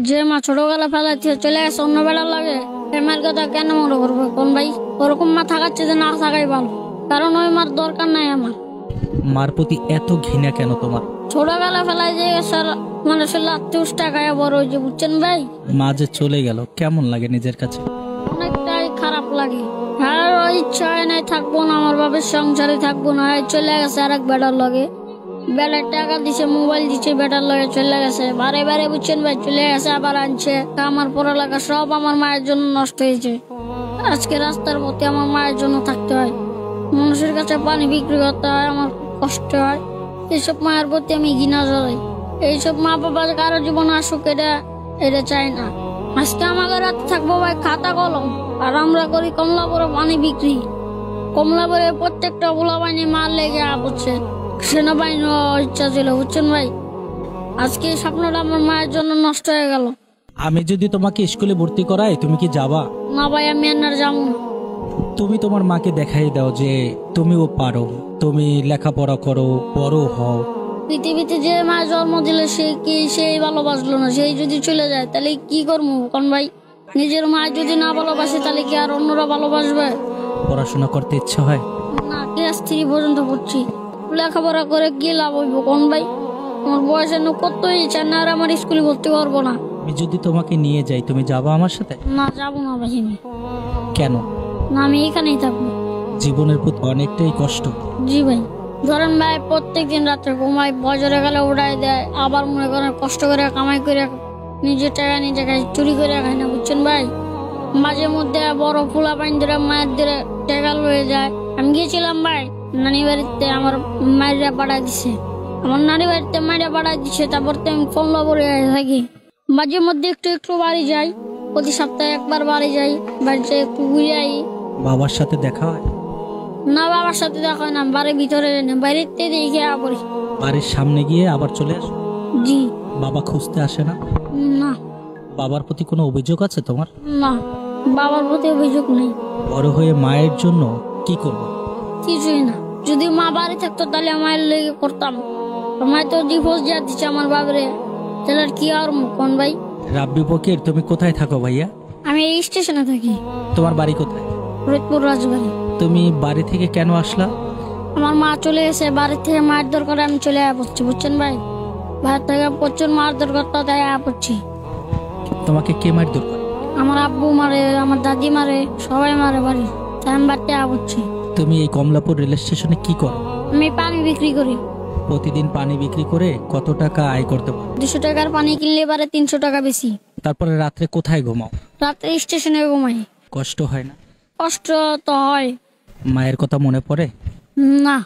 যে মা ছোটবেলা ফেলাচ্ছে চলে গেছে অন্য বেড়ার লাগে মার কথা কেন মনে করবো কোন ভাই? ওরকম মা থাকাচ্ছে যে না থাকাই ভালো, কারণ ওই মার দরকার নাই আমার। মার প্রতি এত ঘৃণা কেন তোমার? ছোটবেলা ফেলায় যে স্যার মানুষের লাত্তুস টাকায় বড় হয়েছে, বুঝছেন ভাই? মা যে চলে গেল কেমন লাগে নিজের কাছে? অনেকটাই খারাপ লাগে। হ্যাঁ, ওই ইচ্ছা হয় নাই থাকবো না, আমার বাবার সংসারে থাকবো না, চলে গেছে আর এক বেড়ার লগে। বেড়ার টাকা দিছে, মোবাইল দিচ্ছে, বেটার লগে চলে গেছে। বারে বারে বুঝছেন ভাই চলে গেছে, আবার আনছে। আমার পড়ালেখা সব আমার মায়ের জন্য নষ্ট হয়েছে। আজকে রাস্তার পথে আমার মায়ের জন্য থাকতে হয়, মানুষের কাছে পানি বিক্রি করতে হয়, আমার কষ্ট হয়। এইসব মায়ের প্রতি আমি ঘৃণা জড়াই। এইসব মা বাবা কারো জীবন আসুক, এটা চাই না। আজকে আমাকে রাতে থাকবো ভাই খাতা কলম, আর আমরা করি কমলাপুরে পানি বিক্রি। কমলাপুরে প্রত্যেকটা পোলা বাহিনী মার লেগে আপছে, সেনাবাহিনী ইচ্ছা ছিল, বুঝছেন ভাই? আজকে এই স্বপ্নটা আমার মায়ের জন্য নষ্ট হয়ে গেল। আমি যদি তোমাকে স্কুলে ভর্তি করাই তুমি কি যাবা? না ভাই, আমি আর যাবো না। তুমি তোমার মাকে দেখাই দাও যে তুমিও পারো, তুমি লেখাপড়া করো, বড় হও। পৃথিবীতে যে মা জন্ম দিল সেই ভালোবাসলো না, সেই যদি চলে যায় তাহলে কি করবো কোন ভাই? নিজের মা যদি না ভালোবাসে তাহলে কি আর অন্যরা ভালোবাসবে? পড়াশোনা করতে ইচ্ছা হয় না, ক্লাস 3 পর্যন্ত পড়ছি, লেখাপড়া করে কি লাভ হইব কোন ভাই? আমার বয়সে কত ইচ্ছা না, আর আমার স্কুলে ভর্তি করবো না। আমি যদি তোমাকে নিয়ে যাই তুমি যাবা আমার সাথে? না, যাবো না ভাই আমি। কেন? না, আমি এখানেই থাকবো। জীবনের প্রতি অনেকটাই কষ্ট। জি ভাই, ধরেন ভাই প্রত্যেকদিন রাত্রে ঘুমাই, বজরে গেলে উড়াই দেয়, আবার মনে করেন কষ্ট করে কামাই করে নিজের টাকা নিজে খাই, চুরি করে খাই না, বুঝছেন ভাই? মাঝে মধ্যে বড় ফুলা পাইন ধরে মায়ের ধরে টাকা লয়ে যায়। আমি গিয়েছিলাম ভাই নানি বাড়িতে, আমার মায়েরা পাঠাই দিছে, আমার নানি বাড়িতে মায়েরা পাঠাই দিছে। তারপর তো আমি কমলাপুরে থাকি, মাঝে মধ্যে একটু একটু বাড়ি যাই, প্রতি সপ্তাহে একবার বাড়ি যাই, বাড়িতে একটু ঘুরে আই। বাবার সাথে দেখা হয় না, বাবার সাথে দেখা হয় না, বাড়ির ভিতরে বাইরেতে দেখে পড়ি। বাড়ির সামনে গিয়ে আবার চলে আসো? জি। বাবা খুঁজতে আসে না? না। বাবার প্রতি কোনো অভিযোগ আছে তোমার? না, বাবার প্রতি অভিযোগ নেই। বড় হয়ে মায়ের জন্য কি করবো? কিছুই না, যদি মা বাড়ি থাকতো তাহলে মায়ের লেগে করতাম। মায়ের তো ডিভোর্স দিয়ে দিচ্ছে আমার বাবারে, তাহলে কি আর কোন ভাই? রাব্বি ফকির, তুমি কোথায় থাকো ভাইয়া? আমি এই স্টেশনে থাকি। তোমার বাড়ি কোথায়? ফরিদপুর রাজবাড়ি। তুমি বাড়ি থেকে কেন আসলা? আমার মা চলে গেছে, বাড়ি থেকে মায়ের দরকার আমি চলে পড়ছি, বুঝছেন ভাই? বাড়ি থেকে প্রচুর মার দরকার, তো তাই পড়ছি। তোমাকে কে মার দরকার? আমার আব্বু মারে, আমার দাদি মারে, সবাই মারে বাড়ি, তাই আমি বাড়িতে পড়ছি। তুমি এই কমলাপুর রেল স্টেশনে কি করো? আমি পানি বিক্রি করি। প্রতিদিন পানি বিক্রি করে কত টাকা আয় করতে পারো? 200 টাকার পানি কিনলে পারে 300 টাকা বেশি। তারপরে রাত্রে কোথায় ঘুমাও? রাত্রে স্টেশনে ঘুমাই। কষ্ট হয় না? কষ্ট তো হয়। মায়ের কথা মনে পড়ে? না।